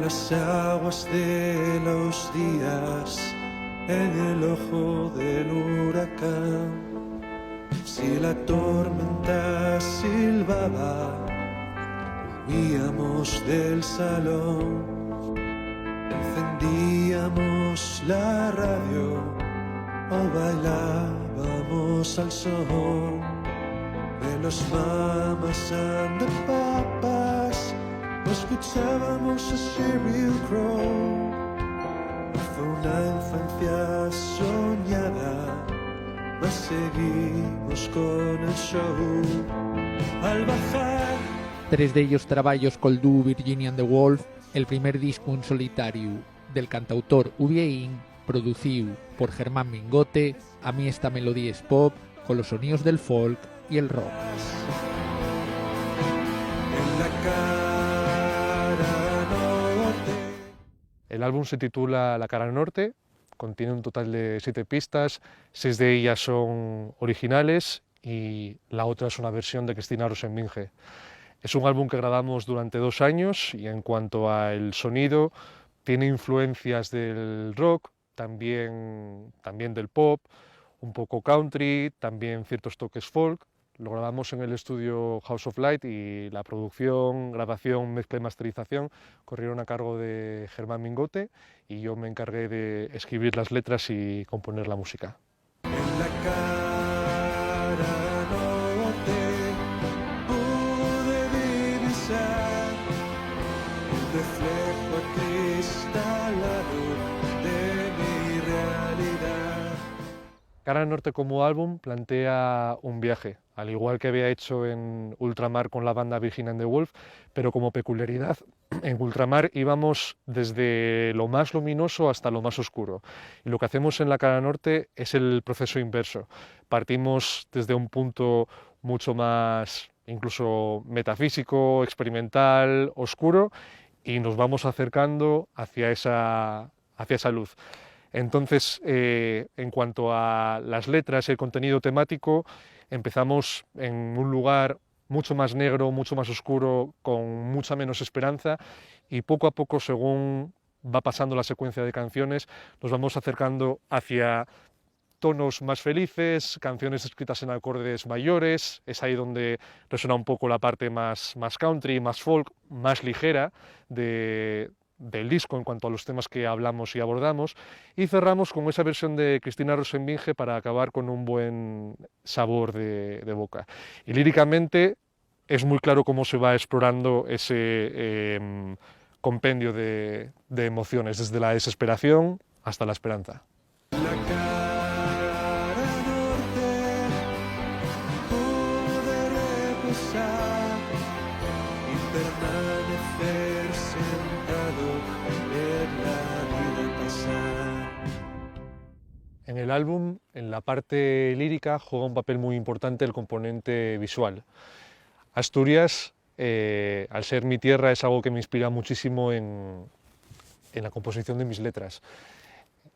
las aguas de los días, en el ojo del huracán. Si la tormenta silbaba, huíamos del salón, encendíamos la radio o bailábamos al son de los Mamas and the Papas, o escuchábamos a Sheryl Crow. Fue una infancia soñada, mas seguimos con el show. Al bajar, tres d'ellos traballos col dúo Virginia and the Wolf, el primer disco en solitario del cantautor Uvieín, producido por Germán Mingote. A mí esta melodía es pop, con los sonidos del folk y el rock. en la cara norte. El álbum se titula La cara norte, contiene un total de 7 pistas, 6 de ellas son originales y la otra es una versión de Cristina Rosenvinge. Es un álbum que grabamos durante 2 años y en cuanto al sonido tiene influencias del rock, también del pop, un poco country, también ciertos toques folk. Lo grabamos en el estudio House of Light y la producción, grabación, mezcla y masterización corrieron a cargo de Germán Mingote y yo me encargué de escribir las letras y componer la música. En la cara norte pude divisar un reflejo acristalado de mi realidad. Cara Norte como álbum plantea un viaje, al igual que había hecho en Ultramar con la banda Virginia and the Wolf, pero como peculiaridad, en Ultramar íbamos desde lo más luminoso hasta lo más oscuro. Y lo que hacemos en la Cara Norte es el proceso inverso. Partimos desde un punto mucho más incluso metafísico, experimental, oscuro, y nos vamos acercando hacia esa luz. Entonces, en cuanto a las letras y el contenido temático, empezamos en un lugar mucho más negro, mucho más oscuro, con mucha menos esperanza, y poco a poco, según va pasando la secuencia de canciones, nos vamos acercando hacia tonos más felices, canciones escritas en acordes mayores. Es ahí donde resuena un poco la parte más country, más folk, más ligera del disco en cuanto a los temas que hablamos y abordamos, y cerramos con esa versión de Cristina Rosenvinge para acabar con un buen sabor de boca. Y líricamente es muy claro cómo se va explorando ese compendio de emociones, desde la desesperación hasta la esperanza. La cara norte pude reposar y permanecer sentado en la vida pasar. En el álbum, en la parte lírica, juega un papel muy importante el componente visual. Asturias, al ser mi tierra, es algo que me inspira muchísimo en la composición de mis letras.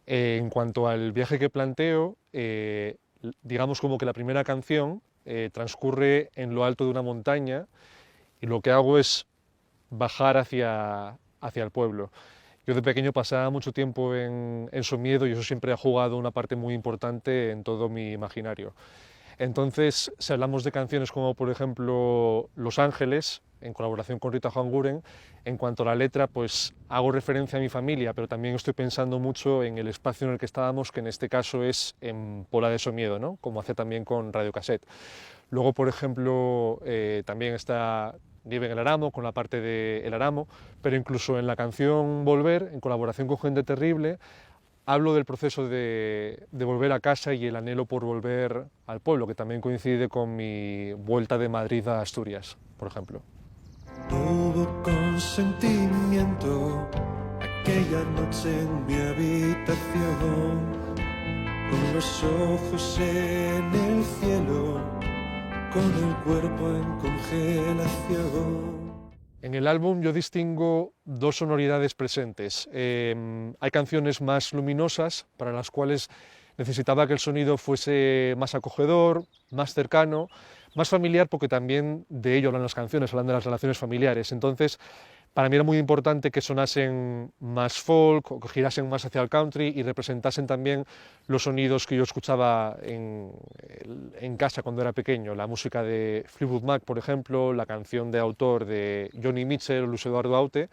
En cuanto al viaje que planteo, digamos como que la primera canción transcurre en lo alto de una montaña y lo que hago es bajar hacia el pueblo. Yo de pequeño pasaba mucho tiempo en Somiedo y eso siempre ha jugado una parte muy importante en todo mi imaginario. Entonces, si hablamos de canciones como por ejemplo Los Ángeles, en colaboración con Rita Juanguren, en cuanto a la letra, pues hago referencia a mi familia, pero también estoy pensando mucho en el espacio en el que estábamos, que en este caso es en Pola de Somiedo, ¿no? Como hace también con Radio Cassette. Luego, por ejemplo, también está Nieve en el Aramo, con la parte de El Aramo, pero incluso en la canción Volver, en colaboración con Gente Terrible, hablo del proceso de volver a casa y el anhelo por volver al pueblo, que también coincide con mi vuelta de Madrid a Asturias, por ejemplo. Hubo consentimiento aquella noche en mi habitación, con los ojos en el cielo, con el cuerpo en congelación. En el álbum yo distingo 2 sonoridades presentes. Hay canciones más luminosas para las cuales necesitaba que el sonido fuese más acogedor, más cercano, más familiar, porque también de ello hablan las canciones, hablan de las relaciones familiares. Entonces Para mí era muy importante que sonasen más folk, o que girasen más hacia el country y representasen también los sonidos que yo escuchaba en casa cuando era pequeño. La música de Fleetwood Mac, por ejemplo, la canción de autor de Johnny Mitchell o Luis Eduardo Aute.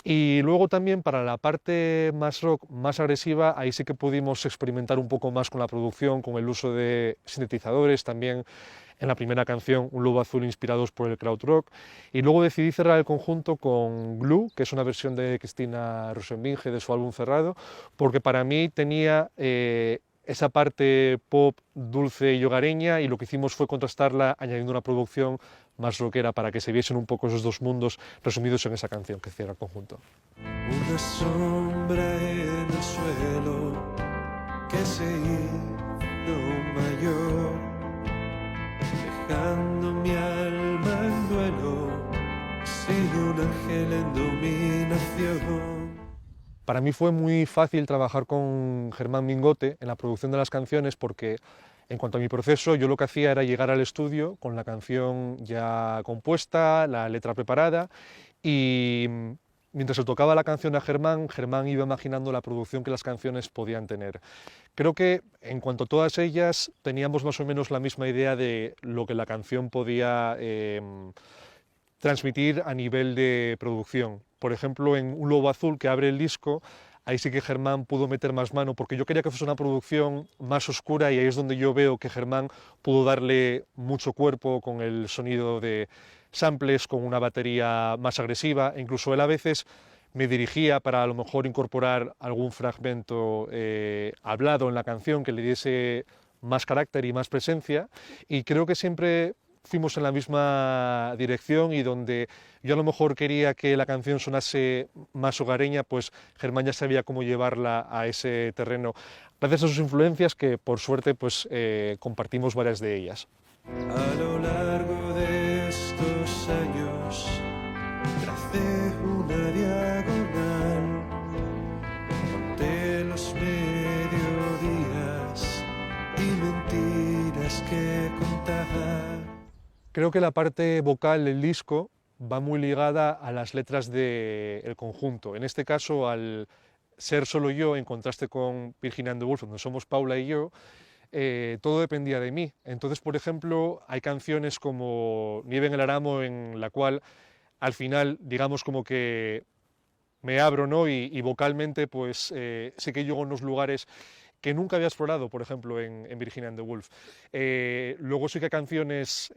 Y luego también para la parte más rock, más agresiva, ahí sí que pudimos experimentar un poco más con la producción, con el uso de sintetizadores, también en la primera canción Un lobo azul inspirados por el krautrock, y luego decidí cerrar el conjunto con Glue, que es una versión de Cristina Rosenbinge de su álbum Cerrado, porque para mí tenía esa parte pop dulce y hogareña, y lo que hicimos fue contrastarla añadiendo una producción más rockera para que se viesen un poco esos dos mundos resumidos en esa canción que cierra el conjunto. Una sombra en el suelo que se hizo mayor, dejando mi alma en duelo, sin un ángel en dominación. Para mí fue muy fácil trabajar con Germán Mingote en la producción de las canciones porque en cuanto a mi proceso yo lo que hacía era llegar al estudio con la canción ya compuesta, la letra preparada, y mientras le tocaba la canción a Germán, Germán iba imaginando la producción que las canciones podían tener. Creo que en cuanto a todas ellas teníamos más o menos la misma idea de lo que la canción podía transmitir a nivel de producción. Por ejemplo, en Un lobo azul, que abre el disco, ahí sí que Germán pudo meter más mano, porque yo quería que fuese una producción más oscura, y ahí es donde yo veo que Germán pudo darle mucho cuerpo con el sonido de samples, con una batería más agresiva, e incluso él a veces me dirigía para a lo mejor incorporar algún fragmento hablado en la canción que le diese más carácter y más presencia, y creo que siempre fuimos en la misma dirección, y donde yo a lo mejor quería que la canción sonase más hogareña, pues Germán ya sabía cómo llevarla a ese terreno, gracias a sus influencias que por suerte pues compartimos varias de ellas. A lo largo de estos años tracé una diagonal, conté los mediodías y mentiras que contar. Creo que la parte vocal del disco va muy ligada a las letras del conjunto. En este caso, al ser solo yo, en contraste con Virginia and the Wolf, donde somos Paula y yo, todo dependía de mí. Entonces, por ejemplo, hay canciones como Nieve en el Aramo, en la cual al final, digamos como que me abro, ¿no? Y vocalmente, pues sí que llego a unos lugares que nunca había explorado, por ejemplo, en Virginia and the Wolf. Luego sí que hay canciones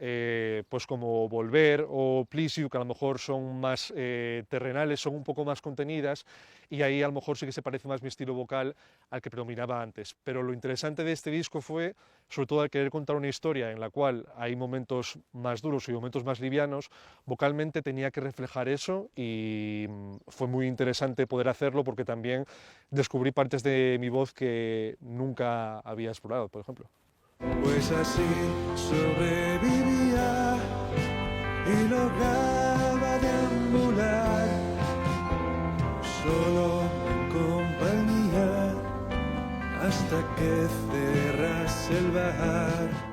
pues como Volver o Please You, que a lo mejor son más terrenales, son un poco más contenidas, y ahí a lo mejor sí que se parece más mi estilo vocal al que predominaba antes. Pero lo interesante de este disco fue, sobre todo al querer contar una historia en la cual hay momentos más duros y momentos más livianos, vocalmente tenía que reflejar eso, y fue muy interesante poder hacerlo porque también descubrí partes de mi voz que nunca había explorado, por ejemplo. Pues así sobrevivía y lograba deambular solo en compañía hasta que cerrase el bar.